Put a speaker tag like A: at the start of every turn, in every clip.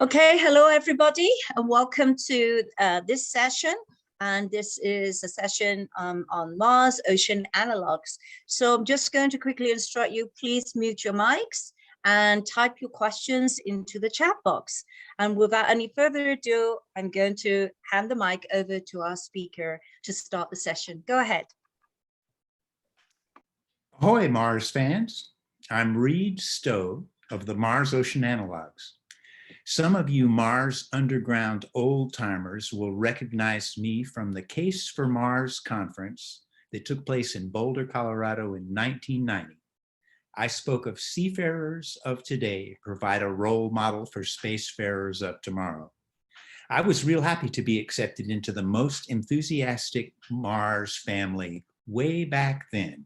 A: Okay, hello everybody, and welcome to this session. And this is a session on Mars Ocean Analogs. So I'm just going to quickly instruct you, please mute your mics and type your questions into the chat box. And without any further ado, I'm going to hand the mic over to our speaker to start the session. Go ahead.
B: Ahoy, Mars fans. I'm Reid Stowe of the Mars Ocean Analogs. Some of you Mars Underground old-timers will recognize me from the Case for Mars conference that took place in Boulder, Colorado in 1990. I spoke of Seafarers of Today Provide a role model for Spacefarers of Tomorrow. I was real happy to be accepted into the most enthusiastic Mars family way back then.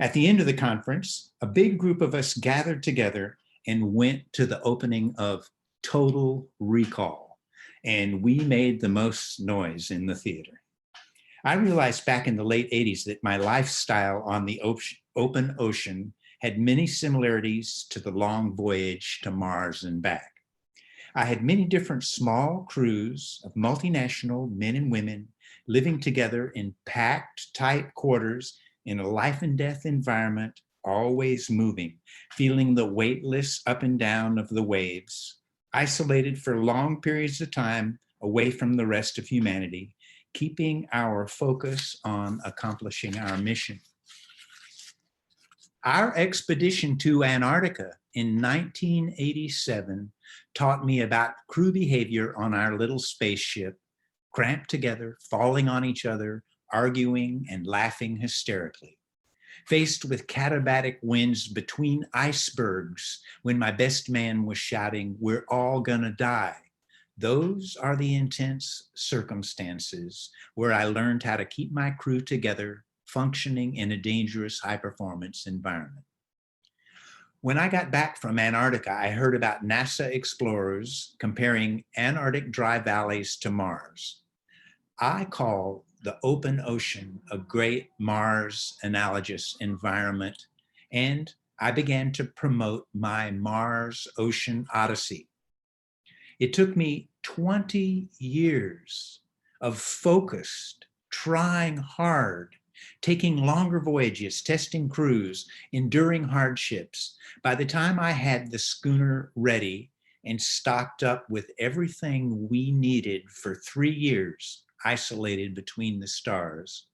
B: At the end of the conference, a big group of us gathered together and went to the opening of Total Recall, and we made the most noise in the theater. I realized back in the late 80s that my lifestyle on the open ocean had many similarities to the long voyage to Mars and back. I had many different small crews of multinational men and women living together in packed, tight quarters in a life and death environment, always moving, feeling the weightless up and down of the waves, isolated for long periods of time away from the rest of humanity, keeping our focus on accomplishing our mission. Our expedition to Antarctica in 1987 taught me about crew behavior on our little spaceship, cramped together, falling on each other, arguing and laughing hysterically. Faced with katabatic winds between icebergs when my best man was shouting, "We're all gonna die." Those are the intense circumstances where I learned how to keep my crew together, functioning in a dangerous high-performance environment. When I got back from Antarctica, I heard about NASA explorers comparing Antarctic dry valleys to Mars. I call the open ocean a great Mars analogous environment, and I began to promote my Mars Ocean Odyssey. It took me 20 years of focused, trying hard, taking longer voyages, testing crews, enduring hardships. By the time I had the schooner ready and stocked up with everything we needed for 3 years, isolated between the stars,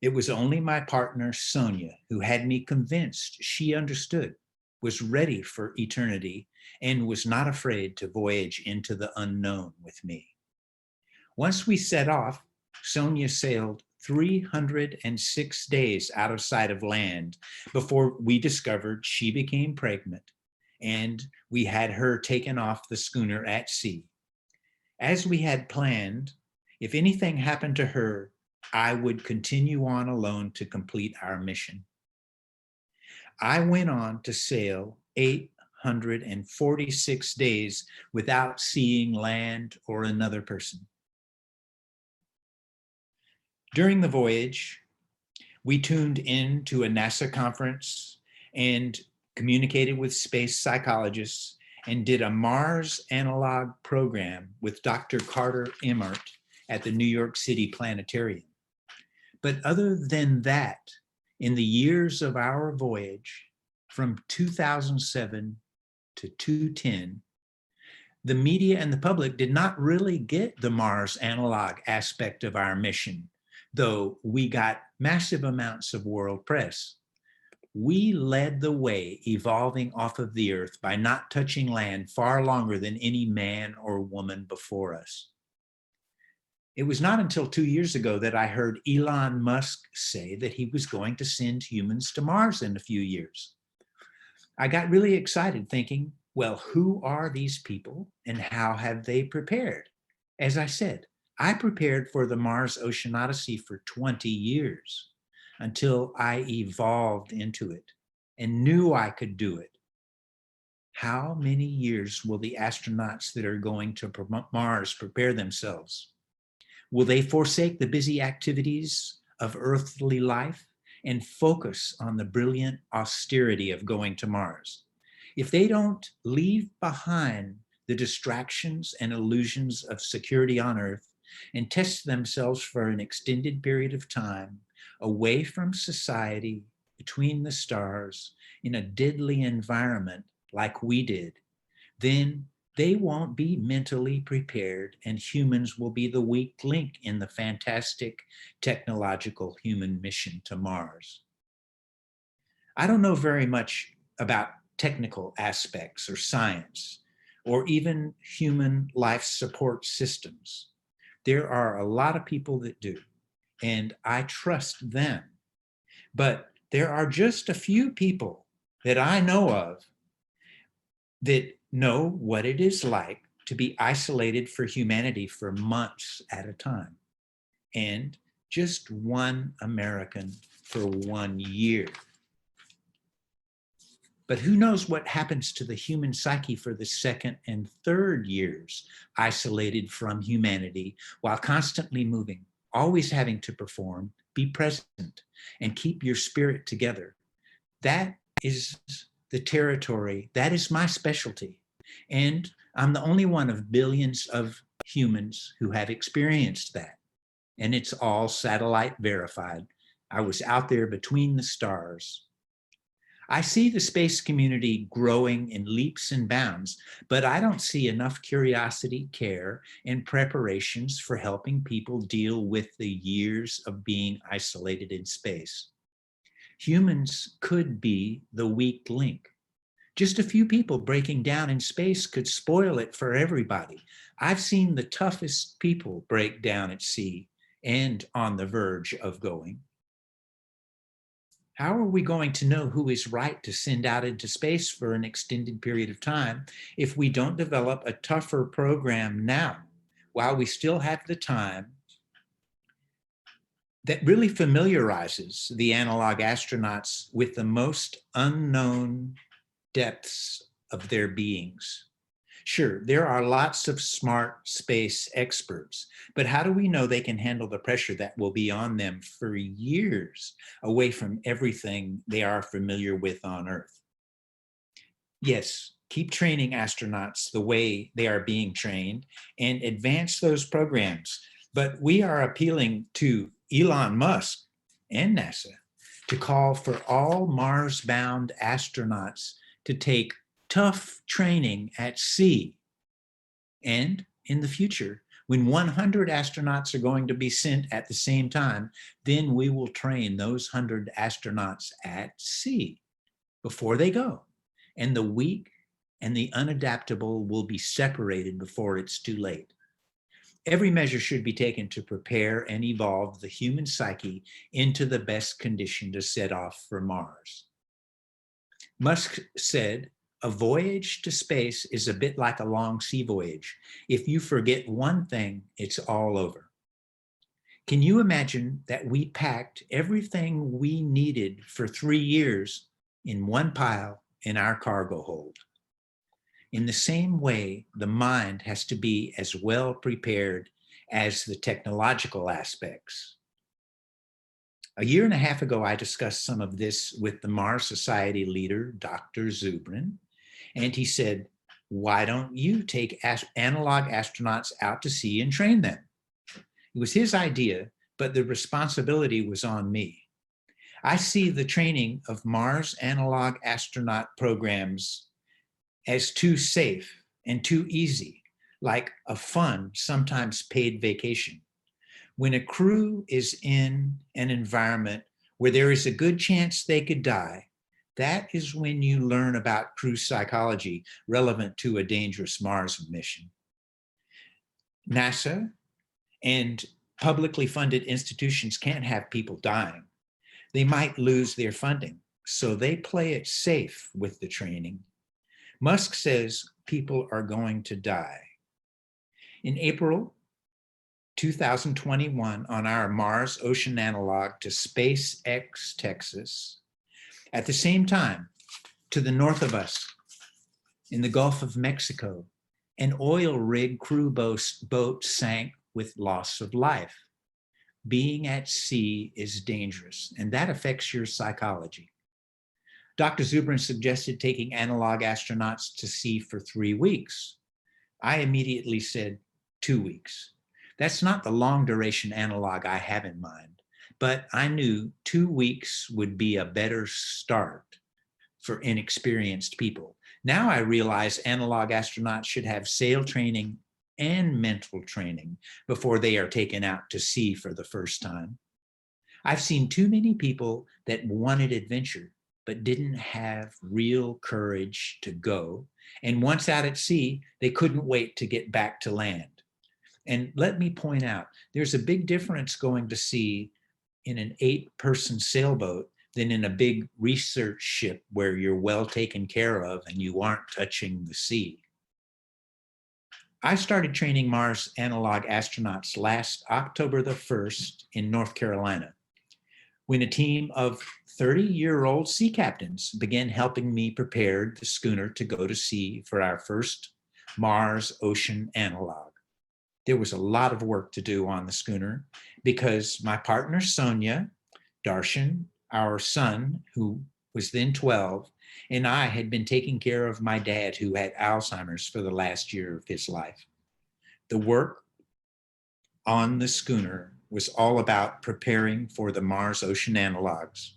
B: it was only my partner, Sonia, who had me convinced she understood, was ready for eternity, and was not afraid to voyage into the unknown with me. Once we set off, Sonia sailed 306 days out of sight of land before we discovered she became pregnant, and we had her taken off the schooner at sea. As we had planned, if anything happened to her, I would continue on alone to complete our mission. I went on to sail 846 days without seeing land or another person. During the voyage, we tuned in to a NASA conference and communicated with space psychologists and did a Mars analog program with Dr. Carter Emmert at the New York City Planetarium. But other than that, in the years of our voyage, from 2007 to 2010, the media and the public did not really get the Mars analog aspect of our mission, though we got massive amounts of world press. We led the way evolving off of the Earth by not touching land far longer than any man or woman before us. It was not until 2 years ago that I heard Elon Musk say that he was going to send humans to Mars in a few years. I got really excited thinking, well, who are these people and how have they prepared? As I said, I prepared for the Mars Ocean Odyssey for 20 years until I evolved into it and knew I could do it. How many years will the astronauts that are going to Mars prepare themselves? Will they forsake the busy activities of earthly life and focus on the brilliant austerity of going to Mars? If they don't leave behind the distractions and illusions of security on Earth and test themselves for an extended period of time away from society, between the stars, in a deadly environment like we did, then they won't be mentally prepared, and humans will be the weak link in the fantastic technological human mission to Mars. I don't know very much about technical aspects or science, or even human life support systems. There are a lot of people that do, and I trust them. But there are just a few people that I know of that know what it is like to be isolated for humanity for months at a time, and just one American for 1 year. But who knows what happens to the human psyche for the second and third years, isolated from humanity while constantly moving, always having to perform, be present, and keep your spirit together. That is the territory, that is my specialty. And I'm the only one of billions of humans who have experienced that. And it's all satellite verified. I was out there between the stars. I see the space community growing in leaps and bounds, but I don't see enough curiosity, care, and preparations for helping people deal with the years of being isolated in space. Humans could be the weak link. Just a few people breaking down in space could spoil it for everybody. I've seen the toughest people break down at sea and on the verge of going. How are we going to know who is right to send out into space for an extended period of time if we don't develop a tougher program now, while we still have the time, that really familiarizes the analog astronauts with the most unknown depths of their beings? Sure, there are lots of smart space experts, but how do we know they can handle the pressure that will be on them for years away from everything they are familiar with on Earth? Yes, keep training astronauts the way they are being trained and advance those programs. But we are appealing to Elon Musk and NASA to call for all Mars-bound astronauts to take tough training at sea. And in the future, when 100 astronauts are going to be sent at the same time, then we will train those 100 astronauts at sea before they go. And the weak and the unadaptable will be separated before it's too late. Every measure should be taken to prepare and evolve the human psyche into the best condition to set off for Mars. Musk said, "A voyage to space is a bit like a long sea voyage. If you forget one thing, it's all over." Can you imagine that we packed everything we needed for 3 years in one pile in our cargo hold? In the same way, the mind has to be as well prepared as the technological aspects. A year and a half ago, I discussed some of this with the Mars Society leader, Dr. Zubrin, and he said, "Why don't you take analog astronauts out to sea and train them?" It was his idea, but the responsibility was on me. I see the training of Mars analog astronaut programs as too safe and too easy, like a fun, sometimes paid vacation. When a crew is in an environment where there is a good chance they could die, that is when you learn about crew psychology relevant to a dangerous Mars mission. NASA and publicly funded institutions can't have people dying. They might lose their funding, so they play it safe with the training. Musk says people are going to die. In April 2021, on our Mars Ocean analog to SpaceX, Texas, at the same time, to the north of us, in the Gulf of Mexico, an oil rig crew boat sank with loss of life. Being at sea is dangerous, and that affects your psychology. Dr. Zubrin suggested taking analog astronauts to sea for 3 weeks. I immediately said 2 weeks. That's not the long duration analog I have in mind, but I knew 2 weeks would be a better start for inexperienced people. Now I realize analog astronauts should have sail training and mental training before they are taken out to sea for the first time. I've seen too many people that wanted adventure but didn't have real courage to go. And once out at sea, they couldn't wait to get back to land. And let me point out, there's a big difference going to sea in an 8-person sailboat than in a big research ship where you're well taken care of and you aren't touching the sea. I started training Mars analog astronauts last October the 1st in North Carolina, when a team of 30-year-old sea captains began helping me prepare the schooner to go to sea for our first Mars Ocean analog. There was a lot of work to do on the schooner because my partner Sonia, Darshan, our son, who was then 12, and I had been taking care of my dad who had Alzheimer's for the last year of his life. The work on the schooner was all about preparing for the Mars Ocean analogs.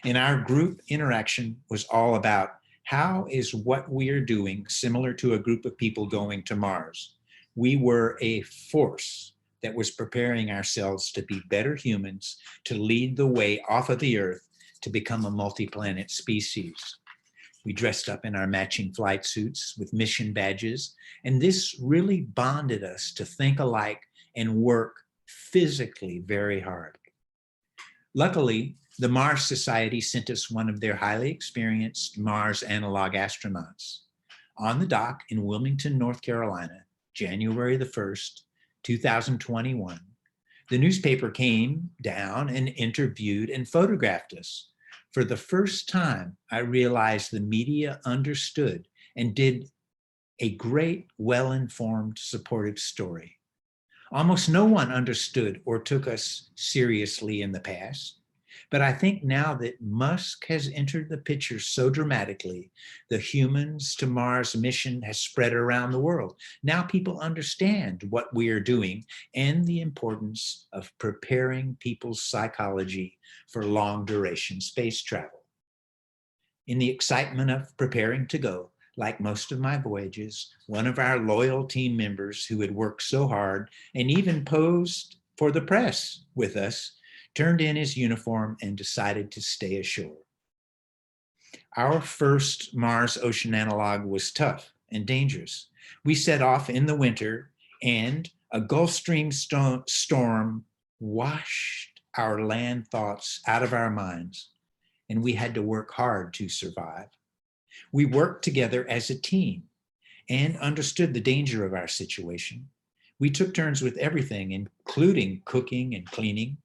B: And our group interaction was all about how is what we are doing similar to a group of people going to Mars. We were a force that was preparing ourselves to be better humans, to lead the way off of the Earth to become a multi-planet species. We dressed up in our matching flight suits with mission badges, and this really bonded us to think alike and work physically very hard. Luckily, the Mars Society sent us one of their highly experienced Mars analog astronauts. On the dock in Wilmington, North Carolina, January the 1st, 2021, the newspaper came down and interviewed and photographed us. For the first time, I realized the media understood and did a great, well-informed, supportive story. Almost no one understood or took us seriously in the past. But I think now that Musk has entered the picture so dramatically, the humans to Mars mission has spread around the world. Now people understand what we are doing and the importance of preparing people's psychology for long duration space travel. In the excitement of preparing to go, like most of my voyages, one of our loyal team members who had worked so hard and even posed for the press with us turned in his uniform and decided to stay ashore. Our first Mars Ocean analog was tough and dangerous. We set off in the winter and a Gulf Stream storm washed our land thoughts out of our minds, and we had to work hard to survive. We worked together as a team and understood the danger of our situation. We took turns with everything, including cooking and cleaning.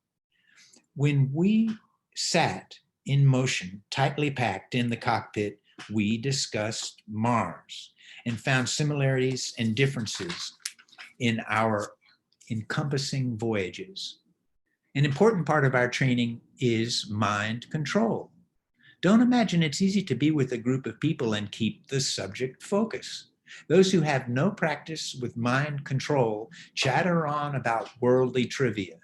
B: When we sat in motion, tightly packed in the cockpit, we discussed Mars and found similarities and differences in our encompassing voyages. An important part of our training is mind control. Don't imagine it's easy to be with a group of people and keep the subject focus. Those who have no practice with mind control chatter on about worldly trivia.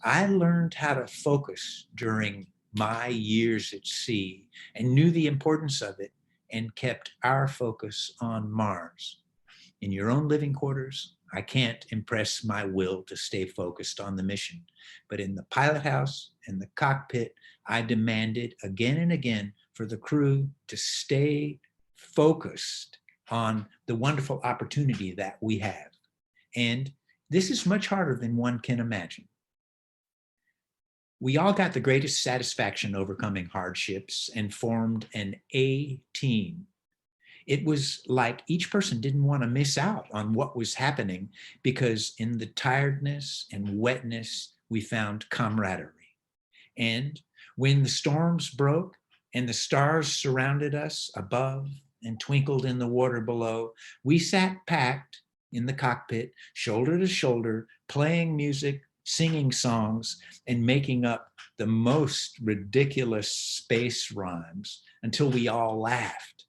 B: I learned how to focus during my years at sea and knew the importance of it and kept our focus on Mars. In your own living quarters, I can't impress my will to stay focused on the mission, but in the pilot house and the cockpit, I demanded again and again for the crew to stay focused on the wonderful opportunity that we have. And this is much harder than one can imagine. We all got the greatest satisfaction overcoming hardships and formed an A team. It was like each person didn't want to miss out on what was happening because in the tiredness and wetness, we found camaraderie. And when the storms broke and the stars surrounded us above and twinkled in the water below, we sat packed in the cockpit, shoulder to shoulder, playing music, singing songs, and making up the most ridiculous space rhymes until we all laughed,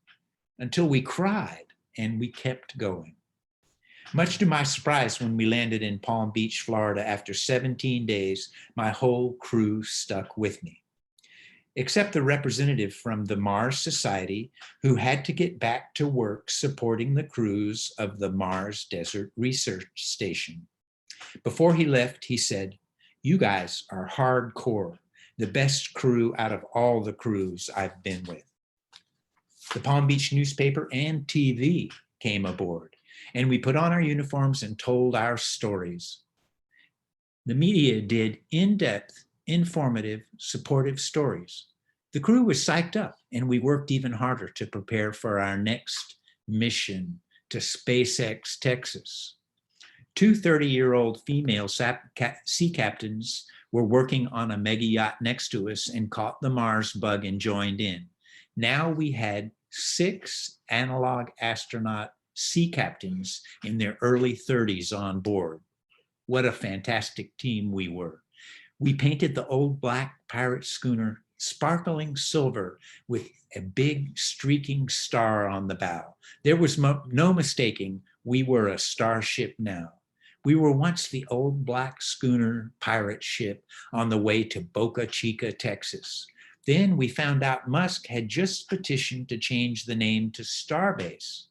B: until we cried, and we kept going. Much to my surprise, when we landed in Palm Beach, Florida, after 17 days, my whole crew stuck with me, except the representative from the Mars Society, who had to get back to work supporting the crews of the Mars Desert Research Station. Before he left, he said, "You guys are hardcore, the best crew out of all the crews I've been with." The Palm Beach newspaper and TV came aboard, and we put on our uniforms and told our stories. The media did in-depth, informative, supportive stories. The crew was psyched up, and we worked even harder to prepare for our next mission to SpaceX, Texas. Two 30-year-old female sea captains were working on a mega yacht next to us and caught the Mars bug and joined in. Now we had 6 analog astronaut sea captains in their early 30s on board. What a fantastic team we were. We painted the old black pirate schooner sparkling silver with a big streaking star on the bow. There was no mistaking we were a starship now. We were once the old black schooner pirate ship on the way to Boca Chica, Texas. Then we found out Musk had just petitioned to change the name to Starbase.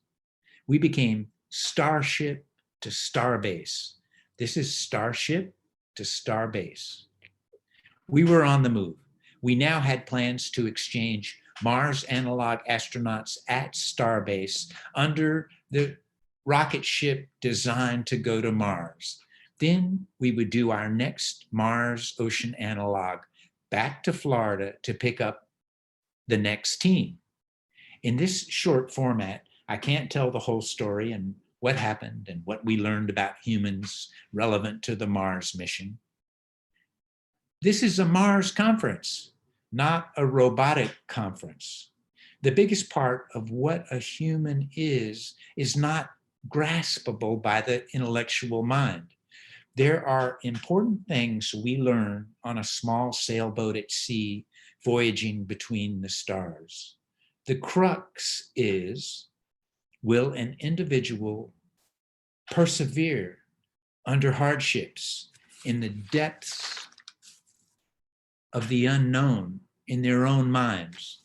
B: We became Starship to Starbase. This is Starship to Starbase. We were on the move. We now had plans to exchange Mars analog astronauts at Starbase under the rocket ship designed to go to Mars. Then we would do our next Mars Ocean analog back to Florida to pick up the next team. In this short format, I can't tell the whole story and what happened and what we learned about humans relevant to the Mars mission. This is a Mars conference, not a robotic conference. The biggest part of what a human is not graspable by the intellectual mind. There are important things we learn on a small sailboat at sea, voyaging between the stars. The crux is, will an individual persevere under hardships in the depths of the unknown in their own minds?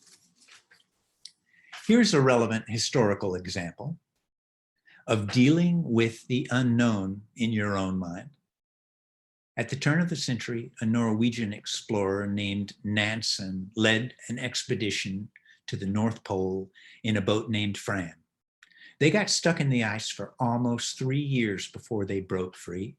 B: Here's a relevant historical example of dealing with the unknown in your own mind. At the turn of the century, a Norwegian explorer named Nansen led an expedition to the North Pole in a boat named Fram. They got stuck in the ice for almost 3 years before they broke free.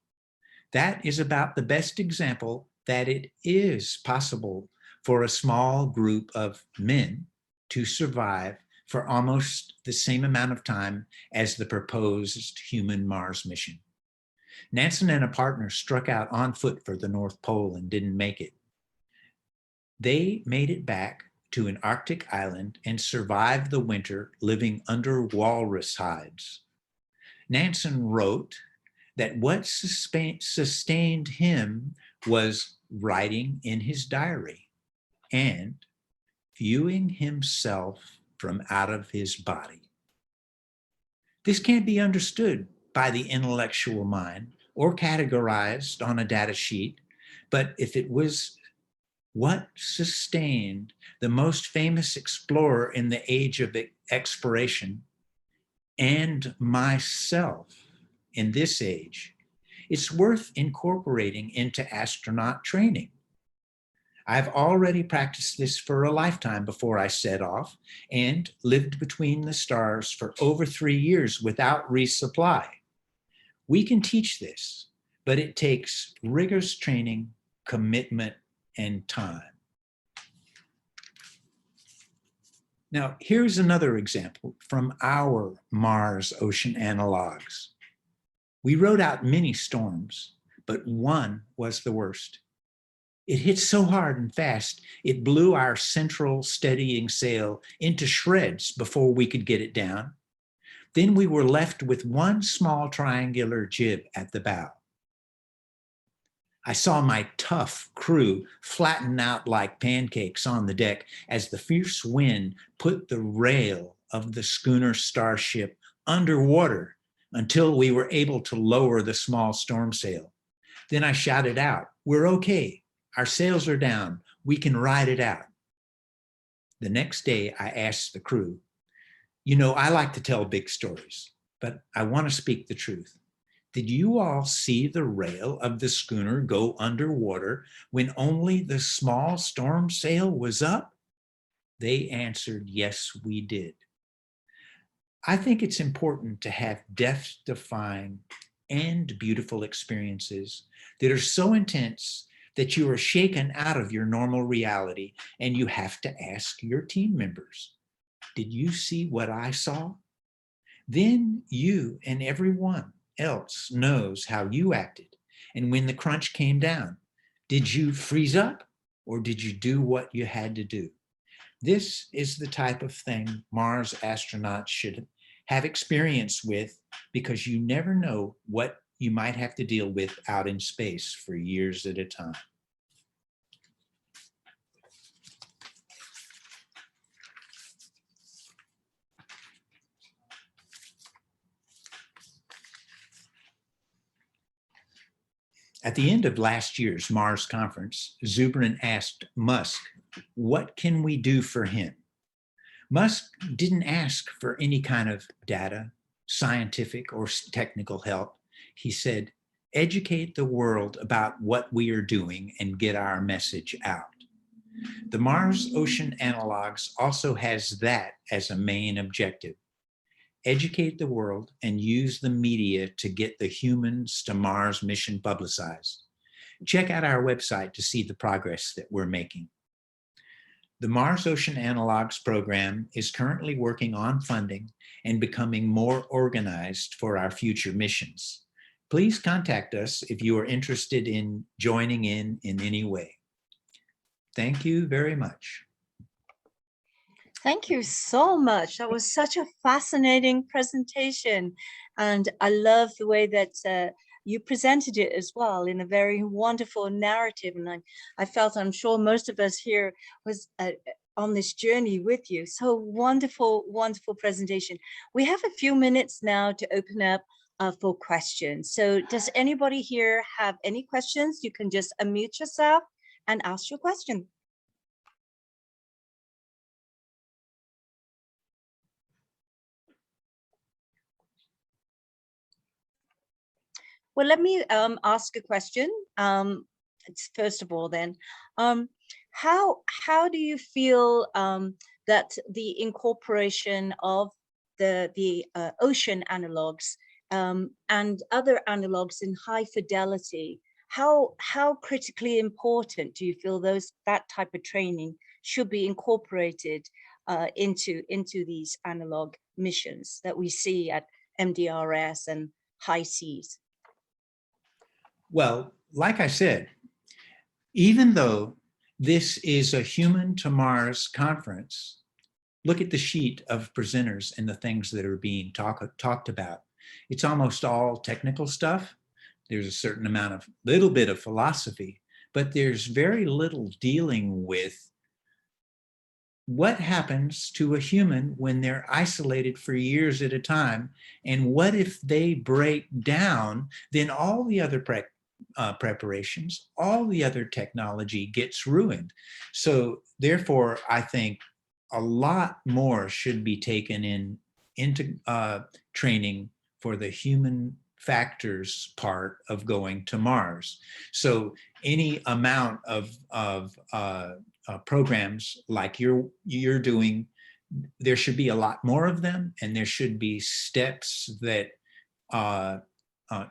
B: That is about the best example that it is possible for a small group of men to survive for almost the same amount of time as the proposed human Mars mission. Nansen and a partner struck out on foot for the North Pole and didn't make it. They made it back to an Arctic island and survived the winter living under walrus hides. Nansen wrote that what sustained him was writing in his diary and viewing himself from out of his body. This can't be understood by the intellectual mind or categorized on a data sheet, but if it was what sustained the most famous explorer in the age of exploration and myself in this age, it's worth incorporating into astronaut training. I've already practiced this for a lifetime before I set off and lived between the stars for over 3 years without resupply. We can teach this, but it takes rigorous training, commitment, and time. Now, here's another example from our Mars Ocean analogs. We rode out many storms, but one was the worst. It hit so hard and fast, it blew our central steadying sail into shreds before we could get it down. Then we were left with one small triangular jib at the bow. I saw my tough crew flatten out like pancakes on the deck as the fierce wind put the rail of the schooner Starship underwater until we were able to lower the small storm sail. Then I shouted out, "We're okay. Our sails are down. We can ride it out." The next day, I asked the crew, "You know, I like to tell big stories, but I want to speak the truth. Did you all see the rail of the schooner go underwater when only the small storm sail was up?" They answered, "Yes, we did." I think it's important to have death-defying and beautiful experiences that are so intense that you are shaken out of your normal reality and you have to ask your team members, "Did you see what I saw?" Then you and everyone else knows how you acted. And when the crunch came down, did you freeze up or did you do what you had to do? This is the type of thing Mars astronauts should have experience with, because you never know what you might have to deal with out in space for years at a time. At the end of last year's Mars conference, Zubrin asked Musk, "What can we do for him?" Musk didn't ask for any kind of data, scientific or technical help. He said, "Educate the world about what we are doing and get our message out." The Mars Ocean Analogs also has that as a main objective. Educate the world and use the media to get the Humans to Mars mission publicized. Check out our website to see the progress that we're making. The Mars Ocean Analogs program is currently working on funding and becoming more organized for our future missions. Please contact us if you are interested in joining in any way. Thank you very much.
A: Thank you so much. That was such a fascinating presentation. And I love the way that you presented it as well in a very wonderful narrative. And I felt, I'm sure most of us here was on this journey with you. So wonderful, wonderful presentation. We have a few minutes now to open up for questions. So does anybody here have any questions? You can just unmute yourself and ask your question. Well, let me ask a question. First of all, then, how do you feel that the incorporation of the ocean analogs and other analogs in high fidelity, how critically important do you feel that type of training should be incorporated into these analog missions that we see at MDRS and high seas?
B: Well, like I said, even though this is a Human to Mars conference, look at the sheet of presenters and the things that are being talked about. It's almost all technical stuff. There's a certain amount of little bit of philosophy, but there's very little dealing with what happens to a human when they're isolated for years at a time. And what if they break down? Then all the other preparations, all the other technology gets ruined. So therefore, I think a lot more should be taken into training for the human factors part of going to Mars. So any amount of programs like you're doing, there should be a lot more of them, and there should be steps that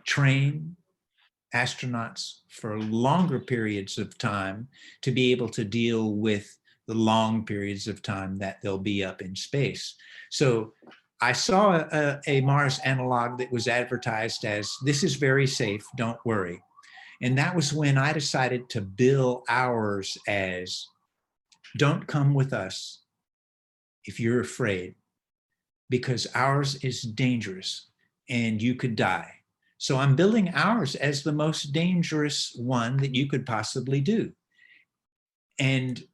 B: train astronauts for longer periods of time to be able to deal with the long periods of time that they'll be up in space. So I saw a Mars analog that was advertised as, "This is very safe, don't worry." And that was when I decided to bill ours as, "Don't come with us if you're afraid, because ours is dangerous and you could die." So I'm billing ours as the most dangerous one that you could possibly do. And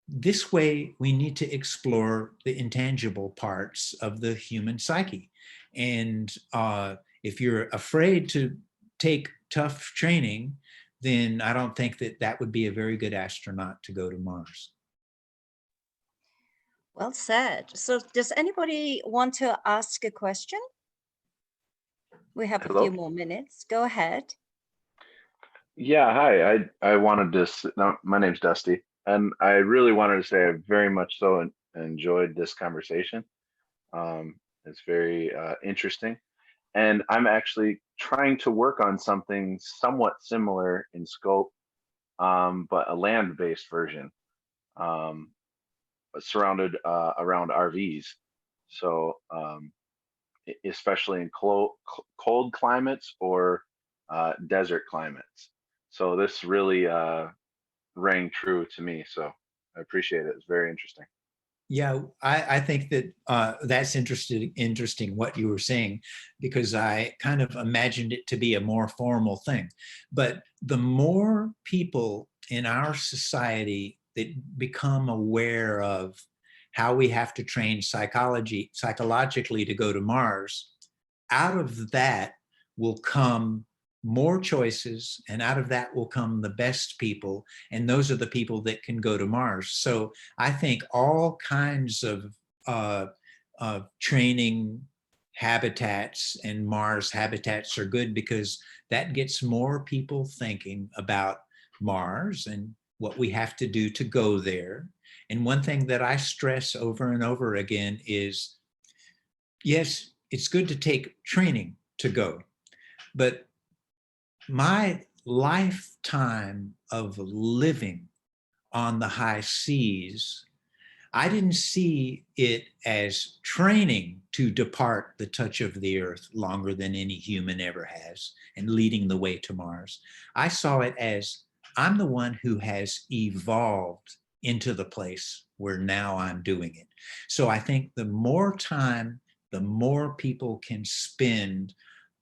B: this way, we need to explore the intangible parts of the human psyche. And if you're afraid to take tough training, then I don't think that that would be a very good astronaut to go to Mars.
A: Well said. So does anybody want to ask a question? We have a few more minutes. Go ahead.
C: Yeah, hi. I wanted to, no, my name's Dusty, and I really wanted to say I very much so enjoyed this conversation. It's very interesting. And I'm actually trying to work on something somewhat similar in scope, but a land-based version, surrounded around RVs. So especially in cold climates or desert climates. So this really rang true to me. So I appreciate it. It's very interesting.
B: Yeah, I think that that's interesting what you were saying, because I kind of imagined it to be a more formal thing. But the more people in our society that become aware of how we have to train psychologically to go to Mars, out of that will come more choices, and out of that will come the best people, and those are the people that can go to Mars. So I think all kinds of training habitats and Mars habitats are good, because that gets more people thinking about Mars and what we have to do to go there. And one thing that I stress over and over again is, yes, it's good to take training to go, but my lifetime of living on the high seas, I didn't see it as training to depart the touch of the earth longer than any human ever has and leading the way to Mars. I saw it as I'm the one who has evolved into the place where now I'm doing it. So I think the more time, the more people can spend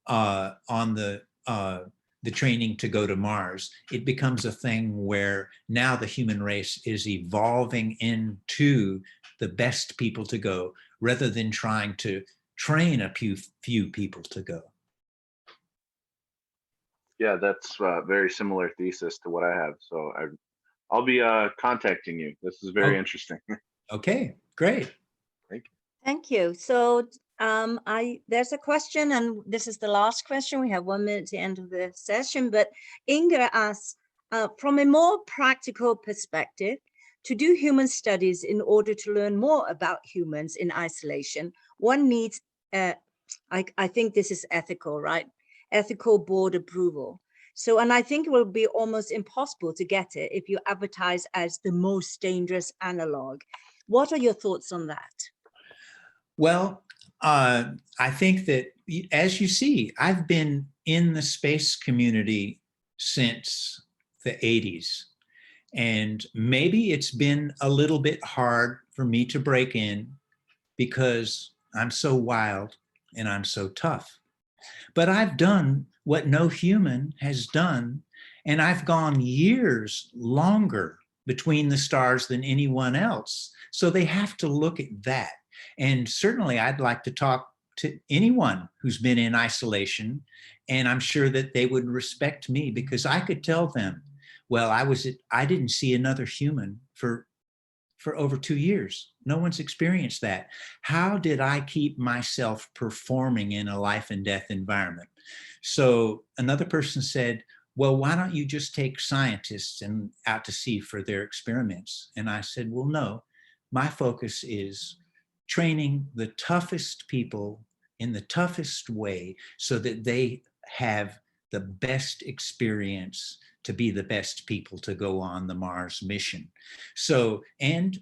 B: on the training to go to Mars, it becomes a thing where now the human race is evolving into the best people to go, rather than trying to train a few people to go.
C: Yeah, that's a very similar thesis to what I have. So I'll be contacting you. This is very interesting.
B: Okay, great.
C: Thank you.
A: Thank you. So there's a question, and this is the last question. We have 1 minute to end of the session, but Inga asks, from a more practical perspective, to do human studies in order to learn more about humans in isolation, one needs, I think this is ethical, right? Ethical board approval. So, and I think it will be almost impossible to get it if you advertise as the most dangerous analog. What are your thoughts on that?
B: Well, I think that, as you see, I've been in the space community since the 80s. And maybe it's been a little bit hard for me to break in because I'm so wild and I'm so tough. But I've done what no human has done, and I've gone years longer between the stars than anyone else. So they have to look at that. And certainly I'd like to talk to anyone who's been in isolation, and I'm sure that they would respect me, because I could tell them, well, I didn't see another human for over 2 years. No one's experienced that. How did I keep myself performing in a life and death environment? So another person said, well, why don't you just take scientists and out to sea for their experiments? And I said, well, no, my focus is training the toughest people in the toughest way so that they have the best experience to be the best people to go on the Mars mission. So, and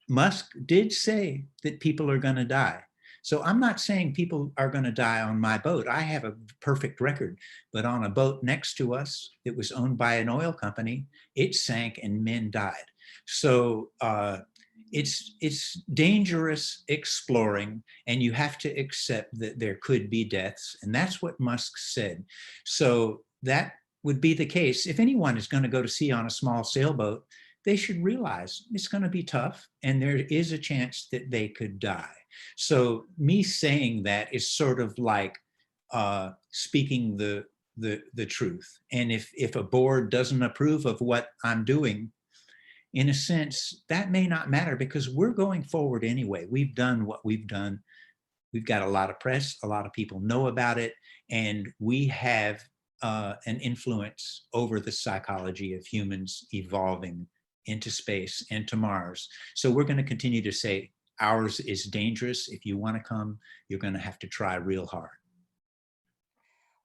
B: Musk did say that people are going to die. So I'm not saying people are going to die on my boat. I have a perfect record, but on a boat next to us that was owned by an oil company, it sank and men died. So it's dangerous exploring, and you have to accept that there could be deaths, and that's what Musk said. So that would be the case. If anyone is going to go to sea on a small sailboat, they should realize it's going to be tough, and there is a chance that they could die. So me saying that is sort of like speaking the truth. And if a board doesn't approve of what I'm doing, in a sense, that may not matter because we're going forward anyway. We've done what we've done. We've got a lot of press, a lot of people know about it, and we have an influence over the psychology of humans evolving into space and to Mars. So we're going to continue to say ours is dangerous. If you want to come, you're going to have to try real hard.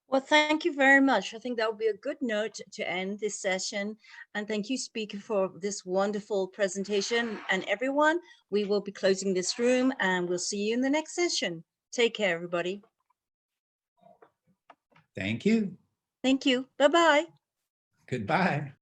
A: Well, thank you very much. I think that would be a good note to end this session. And thank you, speaker, for this wonderful presentation. And everyone, we will be closing this room and we'll see you in the next session. Take care, everybody.
B: Thank you.
A: Thank you. Bye-bye.
B: Goodbye.